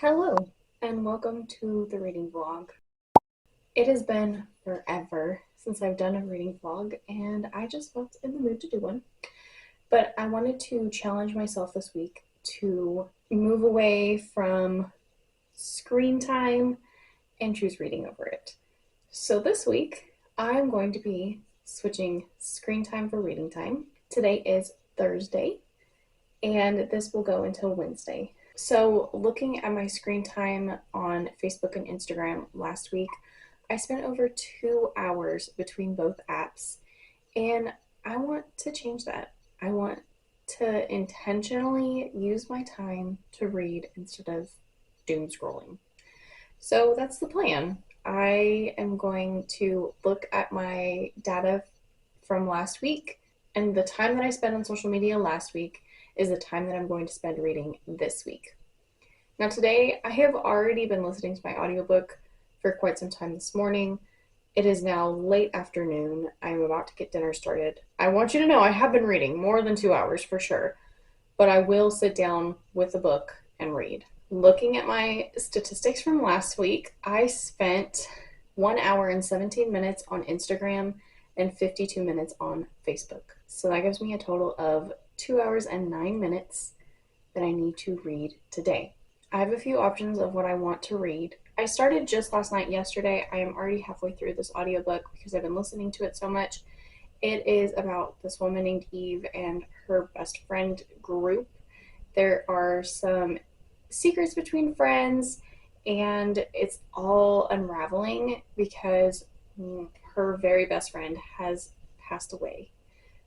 Hello, and welcome to the reading vlog. It has been forever since I've done a reading vlog, and I just felt in the mood to do one. But I wanted to challenge myself this week to move away from screen time and choose reading over it. So this week, I'm going to be switching screen time for reading time. Today is Thursday, and this will go until Wednesday. So looking at my screen time on Facebook and Instagram last week, I spent over 2 hours between both apps, and I want to change that. I want to intentionally use my time to read instead of doom scrolling. So that's the plan. I am going to look at my data from last week, and the time that I spent on social media last week is the time that I'm going to spend reading this week. Now today, I have already been listening to my audiobook for quite some time this morning. It is now late afternoon. I'm about to get dinner started. I want you to know I have been reading more than 2 hours for sure, but I will sit down with a book and read. Looking at my statistics from last week, I spent 1 hour and 17 minutes on Instagram and 52 minutes on Facebook. So that gives me a total of 2 hours and 9 minutes that I need to read today. I have a few options of what I want to read. I started just last night yesterday. I am already halfway through this audiobook because I've been listening to it so much. It is about this woman named Eve and her best friend group. There are some secrets between friends, and it's all unraveling because her very best friend has passed away.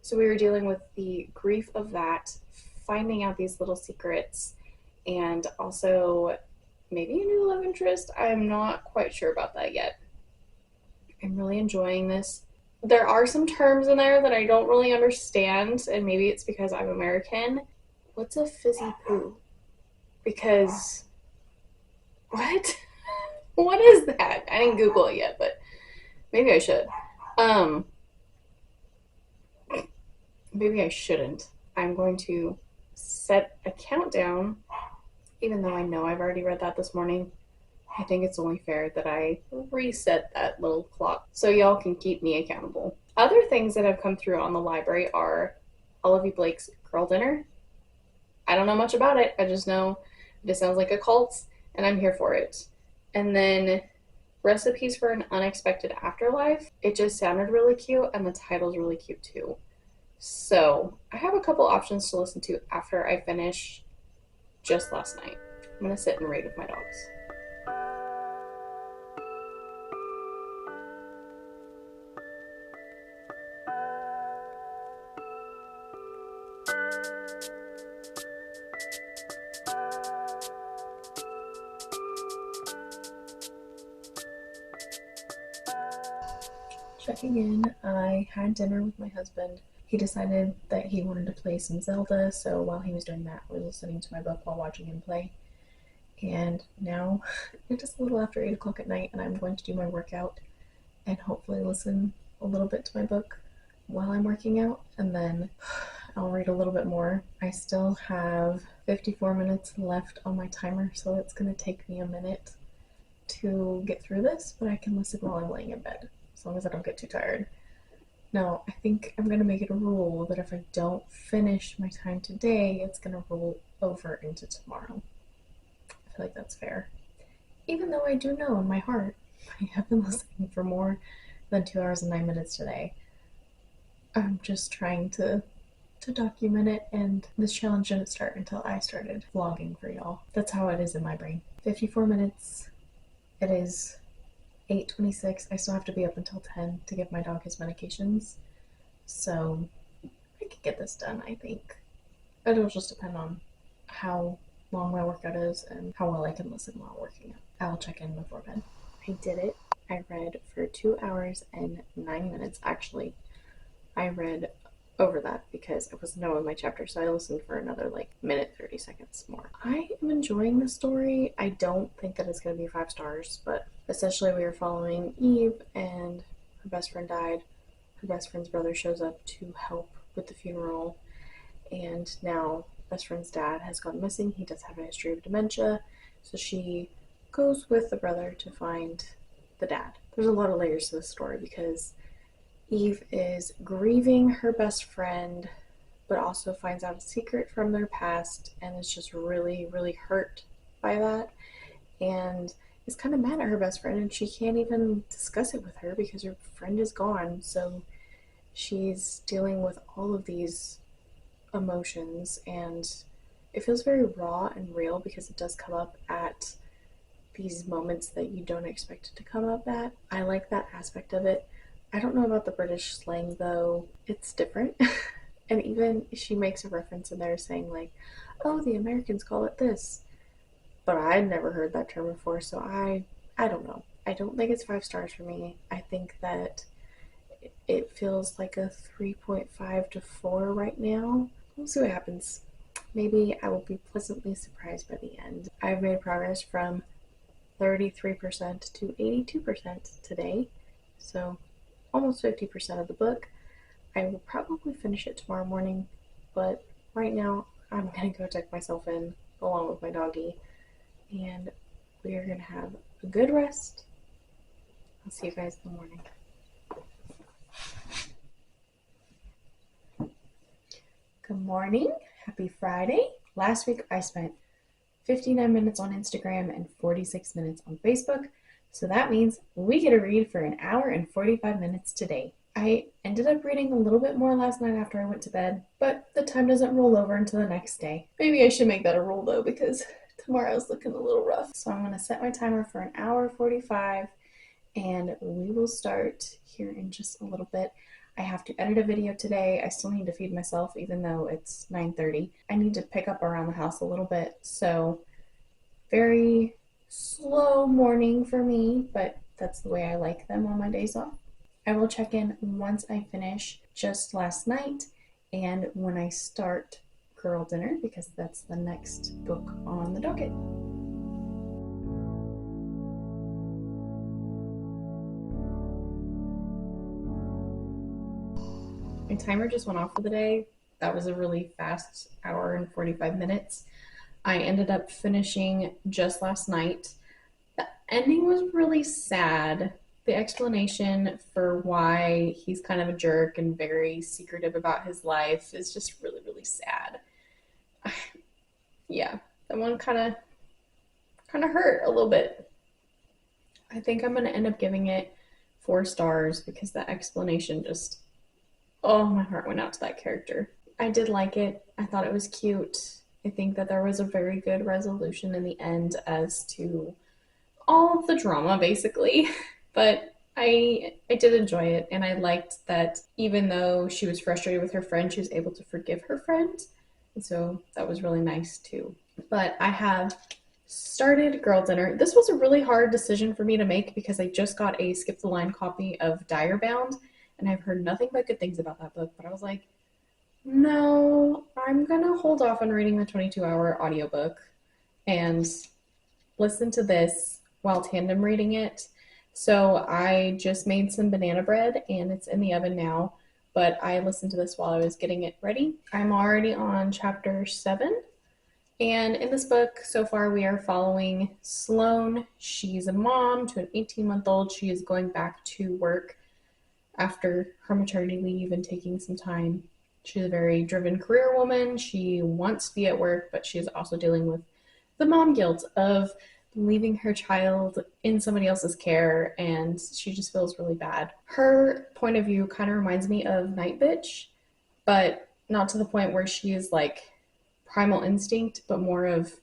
So we were dealing with the grief of that, finding out these little secrets, and also maybe a new love interest. I'm not quite sure about that yet. I'm really enjoying this. There are some terms in there that I don't really understand, and maybe it's because I'm American. What's a fizzy poo? Because what? What is that? I didn't Google it yet, but maybe I should. Maybe I shouldn't. I'm going to set a countdown, even though I know I've already read that this morning. I think it's only fair that I reset that little clock so y'all can keep me accountable. Other things that have come through on the library are Olivia Blake's Girl Dinner. I don't know much about it. I just know it sounds like a cult, and I'm here for it. And then Recipes for an Unexpected Afterlife. It just sounded really cute, and the title's really cute too. So I have a couple options to listen to after I finish just last night. I'm going to sit and read with my dogs. Checking in, I had dinner with my husband. He decided that he wanted to play some Zelda, so while he was doing that, I was listening to my book while watching him play. And now it is a little after 8 o'clock at night, and I'm going to do my workout and hopefully listen a little bit to my book while I'm working out, and then I'll read a little bit more. I still have 54 minutes left on my timer, so it's going to take me a minute to get through this, but I can listen while I'm laying in bed, as long as I don't get too tired. Now, I think I'm going to make it a rule that if I don't finish my time today, it's going to roll over into tomorrow. I feel like that's fair. Even though I do know in my heart I have been listening for more than 2 hours and 9 minutes today. I'm just trying to document it, and this challenge didn't start until I started vlogging for y'all. That's how it is in my brain. 54 minutes. It is 8:26. I still have to be up until 10 to give my dog his medications. So I can get this done, I think. It'll just depend on how long my workout is and how well I can listen while working out. I'll check in before bed. I did it. I read for 2 hours and 9 minutes. Actually, I read over that because I wasn't done with my chapter, so I listened for another minute 30 seconds more. I am enjoying the story. I don't think that it's going to be 5 stars, but essentially we are following Eve, and her best friend died. Her best friend's brother shows up to help with the funeral, and now best friend's dad has gone missing. He does have a history of dementia, So she goes with the brother to find the dad. There's a lot of layers to this story because Eve is grieving her best friend, but also finds out a secret from their past and is just really, really hurt by that. And is kind of mad at her best friend, and she can't even discuss it with her because her friend is gone. So she's dealing with all of these emotions, and it feels very raw and real because it does come up at these moments that you don't expect it to come up at. I like that aspect of it. I don't know about the British slang though, it's different. And even she makes a reference in there saying, like, oh, the Americans call it this. But I'd never heard that term before, so I don't know. I don't think it's 5 stars for me. I think that it feels like a 3.5 to 4 right now. We'll see what happens. Maybe I will be pleasantly surprised by the end. I've made progress from 33% to 82% today, so almost 50% of the book. I will probably finish it tomorrow morning, but right now I'm gonna go tuck myself in along with my doggie, and we are gonna have a good rest. I'll see you guys in the morning. Good morning. Happy Friday. Last week I spent 59 minutes on Instagram and 46 minutes on Facebook. So that means we get to read for an hour and 45 minutes today. I ended up reading a little bit more last night after I went to bed, but the time doesn't roll over until the next day. Maybe I should make that a rule though, because tomorrow's looking a little rough. So I'm going to set my timer for an hour 45, and we will start here in just a little bit. I have to edit a video today. I still need to feed myself even though it's 9:30. I need to pick up around the house a little bit, so very slow morning for me, but that's the way I like them on my days off. I will check in once I finish just last night and when I start Girl Dinner, because that's the next book on the docket. My timer just went off for the day. That was a really fast hour and 45 minutes. I ended up finishing just last night. The ending was really sad. The explanation for why he's kind of a jerk and very secretive about his life is just really, really sad. Yeah, that one kind of hurt a little bit. I think I'm going to end up giving it 4 stars because that explanation just, oh, my heart went out to that character. I did like it. I thought it was cute. I think that there was a very good resolution in the end as to all of the drama, basically. But I did enjoy it, and I liked that even though she was frustrated with her friend, she was able to forgive her friend. And so that was really nice too. But I have started Girl Dinner. This was a really hard decision for me to make because I just got a skip the line copy of Dire Bound, and I've heard nothing but good things about that book. But I was like, no, I'm gonna hold off on reading the 22-hour audiobook and listen to this while tandem reading it. So I just made some banana bread and it's in the oven now, but I listened to this while I was getting it ready. I'm already on chapter 7, and in this book so far we are following Sloane. She's a mom to an 18-month-old. She is going back to work after her maternity leave and taking some time. She's a very driven career woman. She wants to be at work, but she is also dealing with the mom guilt of leaving her child in somebody else's care, and she just feels really bad. Her point of view kind of reminds me of Night Bitch, but not to the point where she is like primal instinct, but more of,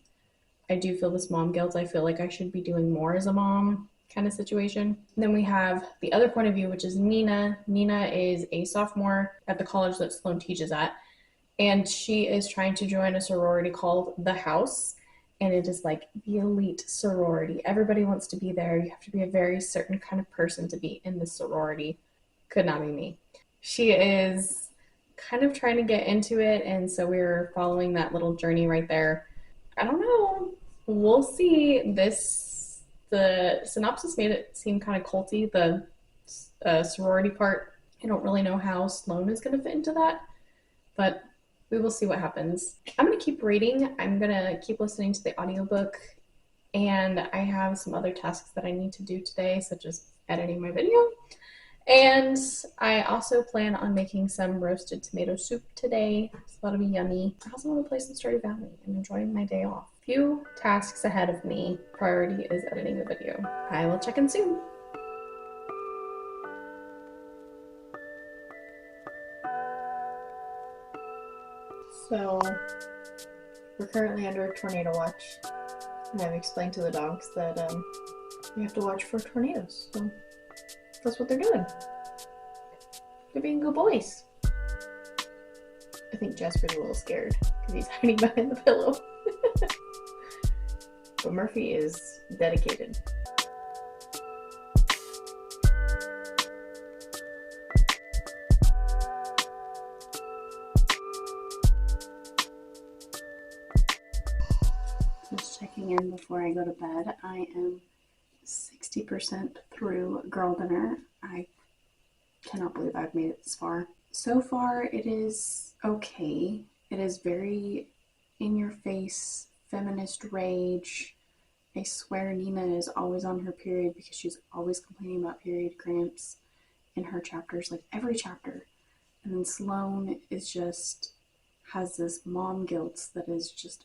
I do feel this mom guilt. I feel like I should be doing more as a mom kind of situation. And then we have the other point of view, which is Nina. Nina is a sophomore at the college that Sloane teaches at, and she is trying to join a sorority called The House. And it is like the elite sorority. Everybody wants to be there. You have to be a very certain kind of person to be in the sorority. Could not be me. She is kind of trying to get into it, and so we're following that little journey right there. I don't know. We'll see. The synopsis made it seem kind of culty, the sorority part. I don't really know how Sloane is going to fit into that, but we will see what happens. I'm going to keep reading. I'm going to keep listening to the audiobook and I have some other tasks that I need to do today, such as editing my video. And I also plan on making some roasted tomato soup today, so that'll be yummy. I also want to play some Stardew Valley and enjoying my day off. Few tasks ahead of me. Priority is editing the video. I will check in soon. So we're currently under tornado watch, and I've explained to the dogs that we have to watch for tornadoes. So that's what they're doing. They're being good boys. I think Jasper's a little scared because he's hiding behind the pillow. But Murphy is dedicated. Just checking in before I go to bed. I am 60% through Girl Dinner. I cannot believe I've made it this far. So far, it is okay. It is very in your face, feminist rage. I swear Nina is always on her period because she's always complaining about period cramps in her chapters, like every chapter. And then Sloane is just has this mom guilt that is just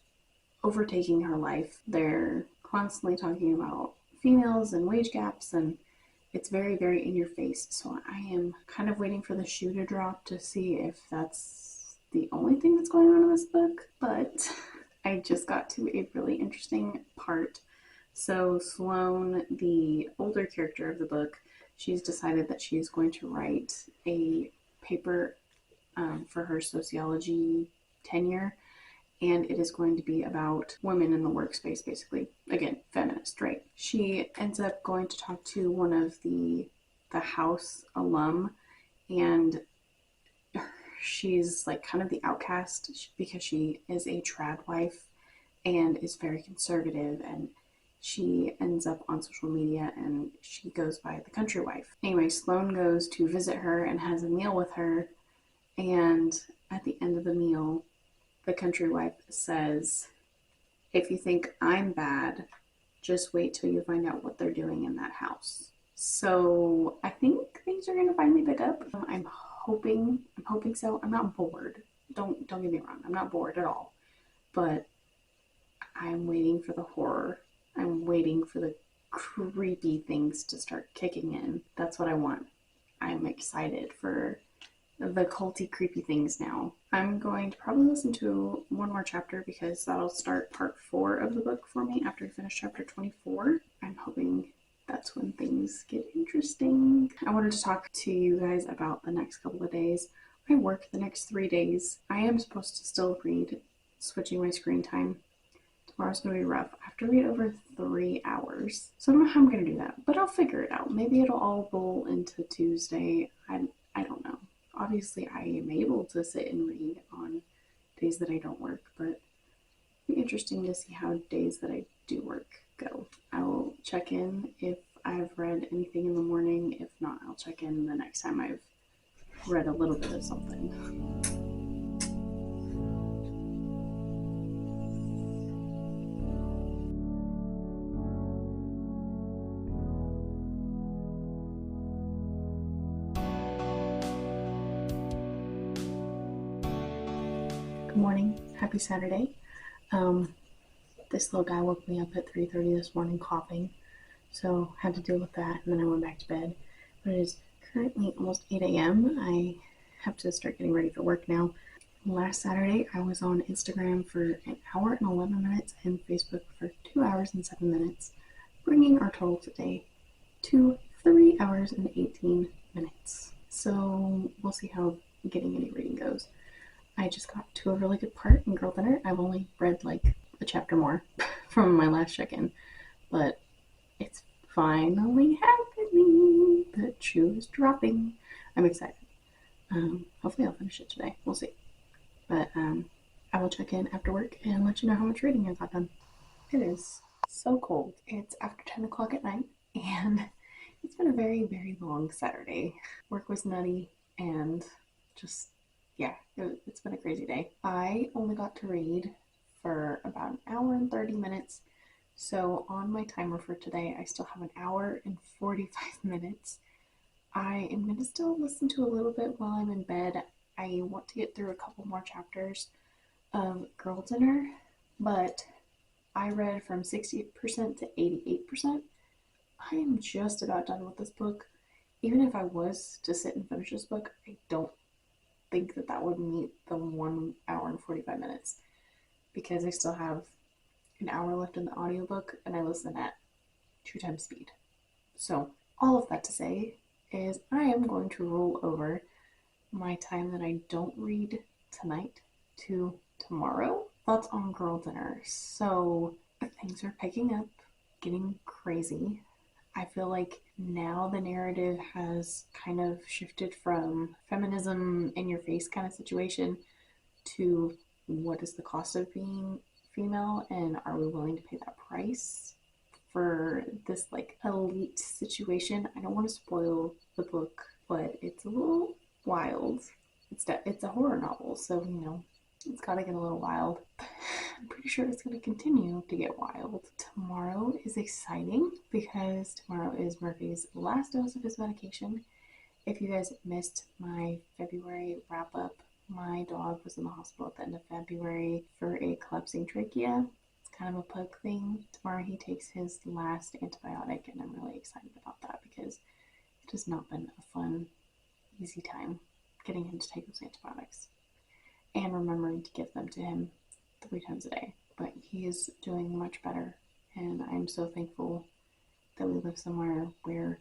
overtaking her life. They're constantly talking about females and wage gaps, and it's very, very in your face. So I am kind of waiting for the shoe to drop to see if that's the only thing that's going on in this book. But I just got to a really interesting part. So Sloane, the older character of the book, she's decided that she's going to write a paper for her sociology tenure, and it is going to be about women in the workspace, basically. Again, feminist, right? She ends up going to talk to one of the house alum, and she's like kind of the outcast because she is a trad wife and is very conservative, and she ends up on social media and she goes by the country wife. Anyway, Sloane goes to visit her and has a meal with her, and at the end of the meal, the country wife says, "If you think I'm bad, just wait till you find out what they're doing in that house." So I think things are gonna finally pick up. I'm hoping so. I'm not bored. Don't get me wrong. I'm not bored at all. But I'm waiting for the horror. I'm waiting for the creepy things to start kicking in. That's what I want. I'm excited for the culty, creepy things now. I'm going to probably listen to one more chapter because that'll start part 4 of the book for me after I finish chapter 24. I'm hoping that's when things get interesting. I wanted to talk to you guys about the next couple of days. I work the next 3 days. I am supposed to still read, switching my screen time. Tomorrow's going to be rough. I have to read over 3 hours. So I don't know how I'm going to do that, but I'll figure it out. Maybe it'll all roll into Tuesday. I don't know. Obviously, I am able to sit and read on days that I don't work, but it'll be interesting to see how days that I do work go. I will check in if I've read anything in the morning. If not, I'll check in the next time I've read a little bit of something. Good morning. Happy Saturday. This little guy woke me up at 3:30 this morning coughing, so I had to deal with that, and then I went back to bed. But it is currently almost 8 a.m. I have to start getting ready for work now. Last Saturday, I was on Instagram for an hour and 11 minutes and Facebook for 2 hours and 7 minutes, bringing our total today to 3 hours and 18 minutes. So we'll see how getting any reading goes. I just got to a really good part in Girl Dinner. I've only read like a chapter more from my last check-in, but it's finally happening. The shoe is dropping. I'm excited. Hopefully I'll finish it today. We'll see. But I will check in after work and let you know how much reading I got done. It is so cold. It's after 10 o'clock at night, and it's been a very, very long Saturday. Work was nutty, and just yeah, it's been a crazy day. I only got to read for about an hour and 30 minutes So on my timer for today, I still have an hour and 45 minutes. I am going to still listen to a little bit while I'm in bed. I want to get through a couple more chapters of Girl Dinner, but I read from 60% to 88%. I am just about done with this book. Even if I was to sit and finish this book, I don't think that that would meet the 1 hour and 45 minutes because I still have an hour left in the audiobook and I listen at 2 times speed. So, all of that to say is I am going to roll over my time that I don't read tonight to tomorrow. Thoughts on Girl Dinner. So, things are picking up, getting crazy. I feel like now the narrative has kind of shifted from feminism in your face kind of situation to what is the cost of being female and are we willing to pay that price for this like elite situation. I don't want to spoil the book, but it's a little wild. It's a horror novel, so it's got to get a little wild. I'm pretty sure it's going to continue to get wild. Tomorrow is exciting because tomorrow is Murphy's last dose of his medication. If you guys missed my February wrap up, my dog was in the hospital at the end of February for a collapsing trachea. It's kind of a pug thing. Tomorrow he takes his last antibiotic, and I'm really excited about that because it has not been a fun, easy time getting him to take those antibiotics and remembering to give them to him 3 times a day. But he is doing much better, and I'm so thankful that we live somewhere where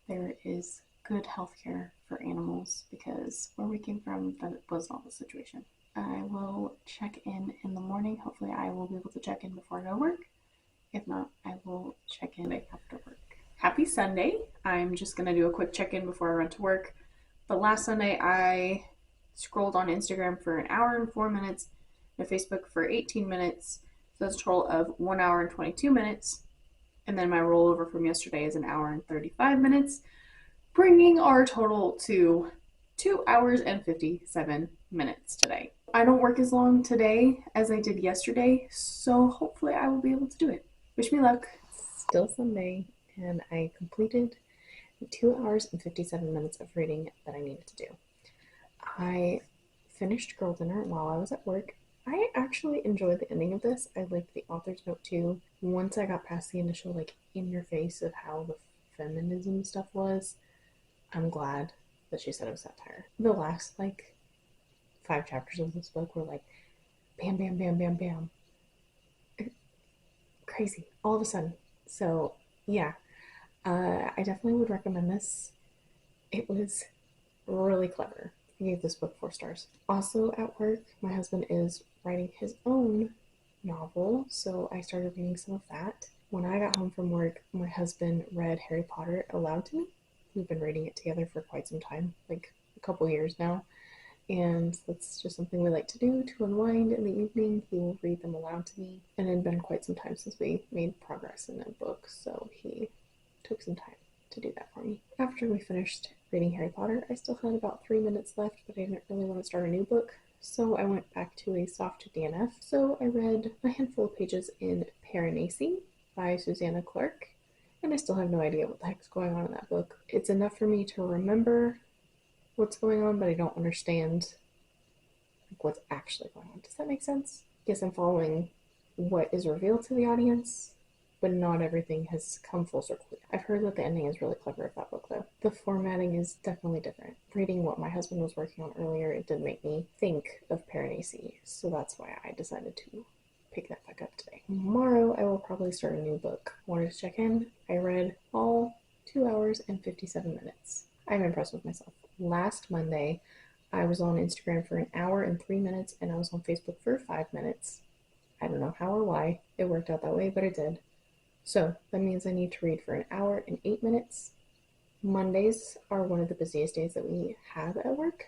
there is good healthcare for animals because where we came from, that was not the situation. I will check in the morning. Hopefully I will be able to check in before I go to work. If not, I will check in after work. Happy Sunday. I'm just going to do a quick check-in before I run to work. But last Sunday I scrolled on Instagram for an hour and 4 minutes and Facebook for 18 minutes. So that's a total of 1 hour and 22 minutes. And then my rollover from yesterday is an hour and 35 minutes, bringing our total to 2 hours and 57 minutes today. I don't work as long today as I did yesterday, so hopefully I will be able to do it. Wish me luck. Still Sunday, and I completed 2 hours and 57 minutes of reading that I needed to do. I finished Girl Dinner while I was at work. I actually enjoyed the ending of this. I liked the author's note too. Once I got past the initial in your face of how the feminism stuff was, I'm glad that she said it was satire. The last 5 chapters of this book were bam, bam, bam, bam, bam. Crazy. All of a sudden. So yeah, I definitely would recommend this. It was really clever. I gave this book 4 stars. Also at work, my husband is writing his own novel, so I started reading some of that. When I got home from work, my husband read Harry Potter aloud to me. We've been reading it together for quite some time, a couple years now, and that's just something we like to do to unwind in the evening. He will read them aloud to me, and it had been quite some time since we made progress in that book, so he took some time to do that for me. After we finished reading Harry Potter, I still had about 3 minutes left, but I didn't really want to start a new book, so I went back to a soft DNF. So I read a handful of pages in Piranesi by Susanna Clarke, and I still have no idea what the heck's going on in that book. It's enough for me to remember what's going on, but I don't understand what's actually going on. Does that make sense? Yes, I'm following what is revealed to the audience, but not everything has come full circle. I've heard that the ending is really clever of that book, though. The formatting is definitely different. Reading what my husband was working on earlier, it did make me think of Piranesi, so that's why I decided to pick that back up today. Tomorrow, I will probably start a new book. Wanted to check in. I read all 2 hours and 57 minutes. I'm impressed with myself. Last Monday, I was on Instagram for an hour and 3 minutes, and I was on Facebook for 5 minutes. I don't know how or why it worked out that way, but it did. So that means I need to read for an hour and 8 minutes. Mondays are one of the busiest days that we have at work,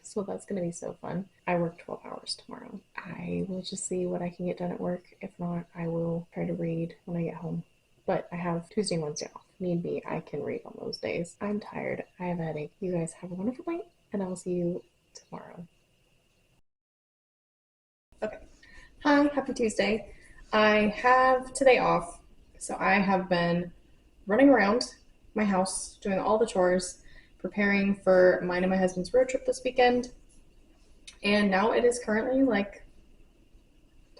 so that's going to be so fun. I work 12 hours tomorrow. I will just see what I can get done at work. If not, I will try to read when I get home. But I have Tuesday and Wednesday off. Need be, I can read on those days. I'm tired. I have a headache. You guys have a wonderful night, and I will see you tomorrow. Okay. Hi, happy Tuesday. I have today off. So I have been running around my house, doing all the chores, preparing for mine and my husband's road trip this weekend. And now it is currently like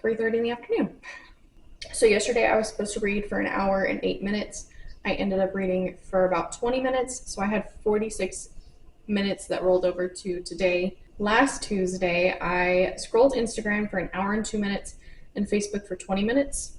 3:30 in the afternoon. So yesterday I was supposed to read for an hour and 8 minutes. I ended up reading for about 20 minutes. So I had 46 minutes that rolled over to today. Last Tuesday, I scrolled Instagram for an hour and 2 minutes and Facebook for 20 minutes,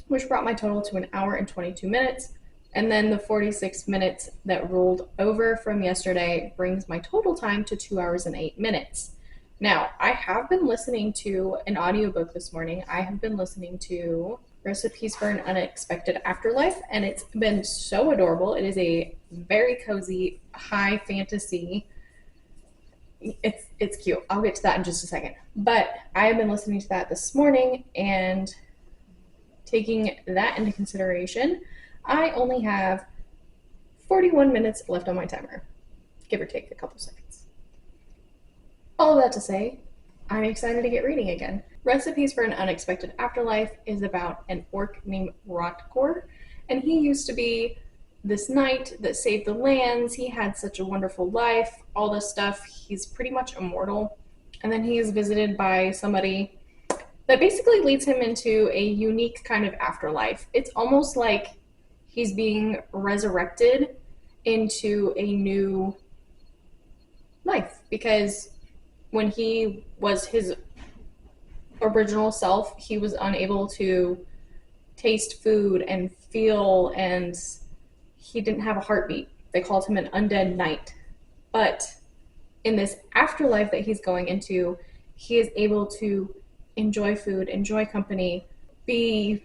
which brought my total to an hour and 22 minutes. And then the 46 minutes that rolled over from yesterday brings my total time to 2 hours and 8 minutes. Now, I have been listening to an audiobook this morning. I have been listening to Recipes for an Unexpected Afterlife, and it's been so adorable. It is a very cozy, high fantasy. It's cute. I'll get to that in just a second. But I have been listening to that this morning, and taking that into consideration, I only have 41 minutes left on my timer, give or take a couple seconds. All of that to say, I'm excited to get reading again. Recipes for an Unexpected Afterlife is about an orc named Rotgor, and he used to be this knight that saved the lands. He had such a wonderful life, all this stuff. He's pretty much immortal. And then he is visited by somebody that basically leads him into a unique kind of afterlife. It's almost like he's being resurrected into a new life, because when he was his original self, he was unable to taste food and feel, and he didn't have a heartbeat. They called him an undead knight. But in this afterlife that he's going into, he is able to enjoy food, enjoy company, be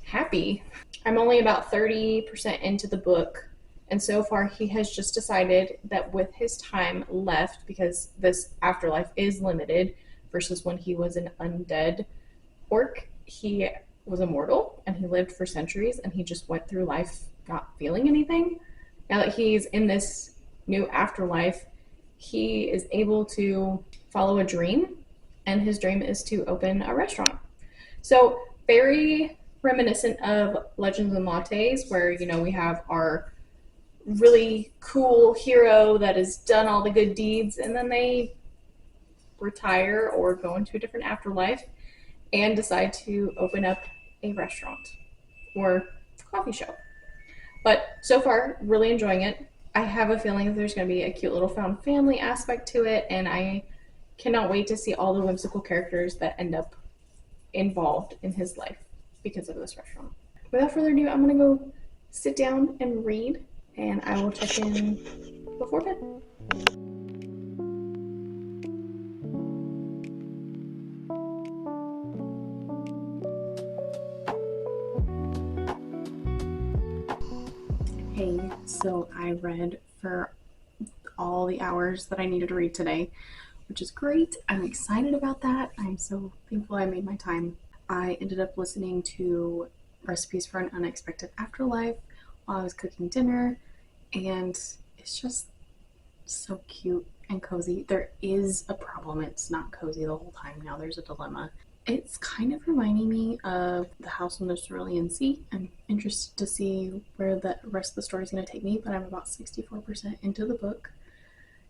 happy. I'm only about 30% into the book, and so far he has just decided that with his time left, because this afterlife is limited versus when he was an undead orc, he was immortal and he lived for centuries, and he just went through life not feeling anything. Now that he's in this new afterlife, he is able to follow a dream, and his dream is to open a restaurant. So very reminiscent of Legends and Lattes, where, you know, we have our really cool hero that has done all the good deeds, and then they retire or go into a different afterlife and decide to open up a restaurant or coffee shop. But so far, really enjoying it. I have a feeling that there's going to be a cute little found family aspect to it, and I cannot wait to see all the whimsical characters that end up involved in his life because of this restaurant. Without further ado, I'm going to go sit down and read, and I will check in before bed. Hey, so I read for all the hours that I needed to read today, which is great. I'm excited about that. I'm so thankful I made my time. I ended up listening to Recipes for an Unexpected Afterlife while I was cooking dinner, and it's just so cute and cozy. There is a problem. It's not cozy the whole time. Now there's a dilemma. It's kind of reminding me of The House on the Cerulean Sea. I'm interested to see where the rest of the story is going to take me, but I'm about 64% into the book.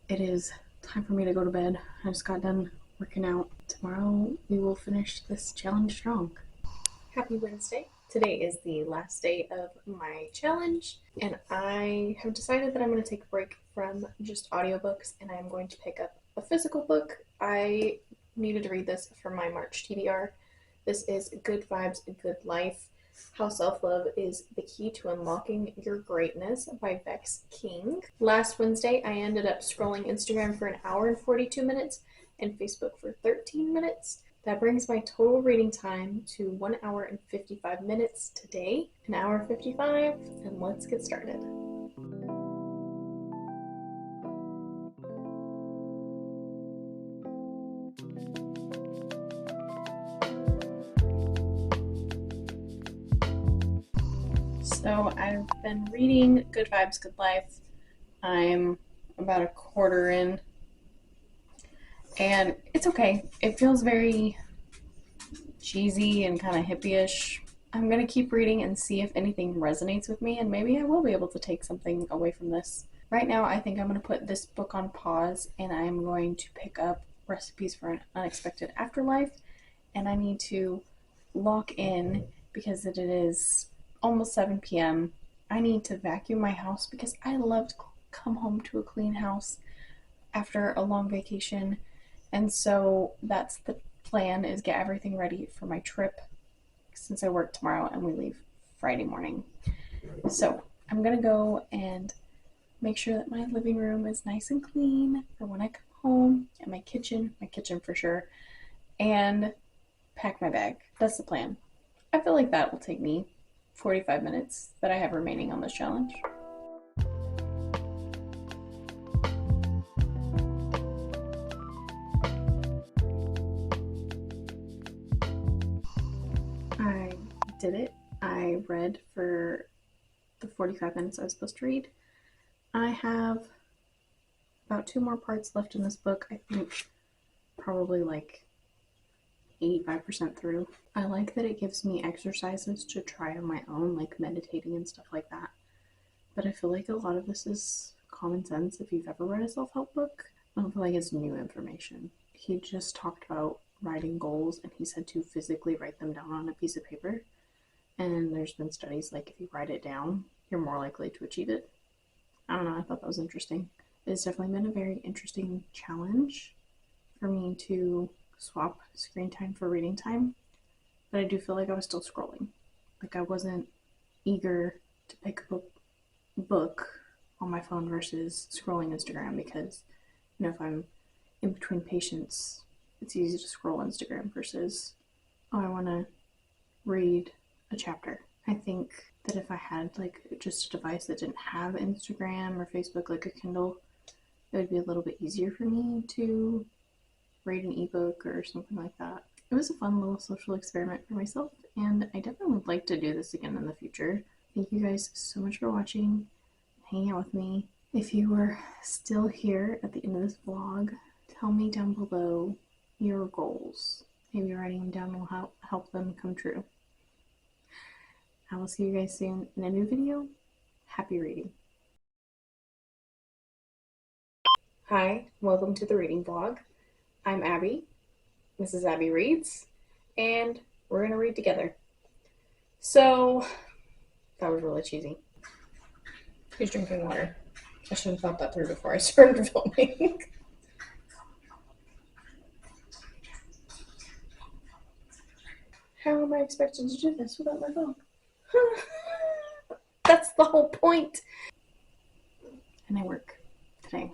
It is time for me to go to bed. I just got done working out. Tomorrow we will finish this challenge strong. Happy Wednesday. Today is the last day of my challenge, and I have decided that I'm going to take a break from just audiobooks, and I'm going to pick up a physical book. I needed to read this for my March TBR. This is Good Vibes, Good Life: How Self-Love is the Key to Unlocking Your Greatness by Vex King. Last Wednesday, I ended up scrolling Instagram for an hour and 42 minutes and Facebook for 13 minutes. That brings my total reading time to 1 hour and 55 minutes today. An hour 55, and let's get started. So I've been reading Good Vibes, Good Life. I'm about a quarter in, and it's okay. It feels very cheesy and kind of hippie-ish, I'm going to keep reading and see if anything resonates with me, and maybe I will be able to take something away from this. Right now, I think I'm going to put this book on pause, and I'm going to pick up Recipes for an Unexpected Afterlife, and I need to lock in because it is almost 7 p.m. I need to vacuum my house because I love to come home to a clean house after a long vacation. And so that's the plan, is get everything ready for my trip since I work tomorrow and we leave Friday morning. So I'm gonna go and make sure that my living room is nice and clean for when I come home, and my kitchen for sure, and pack my bag. That's the plan. I feel like that will take me 45 minutes that I have remaining on this challenge. I did it. I read for the 45 minutes I was supposed to read. I have about 2 more parts left in this book. I think probably like 85% through. I like that it gives me exercises to try on my own, like meditating and stuff like that. But I feel like a lot of this is common sense if you've ever read a self-help book. I don't feel like it's new information. He just talked about writing goals, and he said to physically write them down on a piece of paper. And there's been studies like if you write it down, you're more likely to achieve it. I don't know, I thought that was interesting. It's definitely been a very interesting challenge for me to swap screen time for reading time, but I do feel like I was still scrolling. Like I wasn't eager to pick up a book on my phone versus scrolling Instagram, because if I'm in between patients, it's easy to scroll Instagram versus, oh, I want to read a chapter. I think that if I had like just a device that didn't have Instagram or Facebook, like a Kindle, it would be a little bit easier for me to read an ebook or something like that. It was a fun little social experiment for myself, and I definitely would like to do this again in the future. Thank you guys so much for watching, hanging out with me. If you were still here at the end of this vlog, tell me down below your goals. Maybe writing them down will help them come true. I will see you guys soon in a new video. Happy reading. Hi, welcome to the reading vlog. I'm Abby. This is Abby Reads, and we're going to read together. So, that was really cheesy. Who's drinking water? I should have thought that through before I started filming. How am I expected to do this without my phone? That's the whole point. And I work today.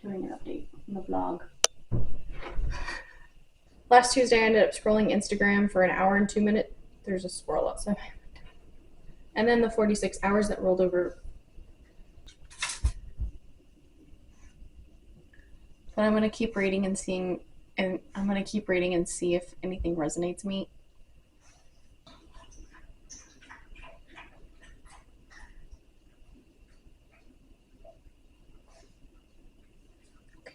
Doing an update on the vlog. Last Tuesday I ended up scrolling Instagram for an hour and 2 minutes. There's a squirrel outside. And then the 46 hours that rolled over. But I'm gonna keep reading and seeing, and I'm gonna keep reading and see if anything resonates me. Okay,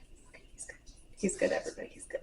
he's good. He's good, everybody. He's good.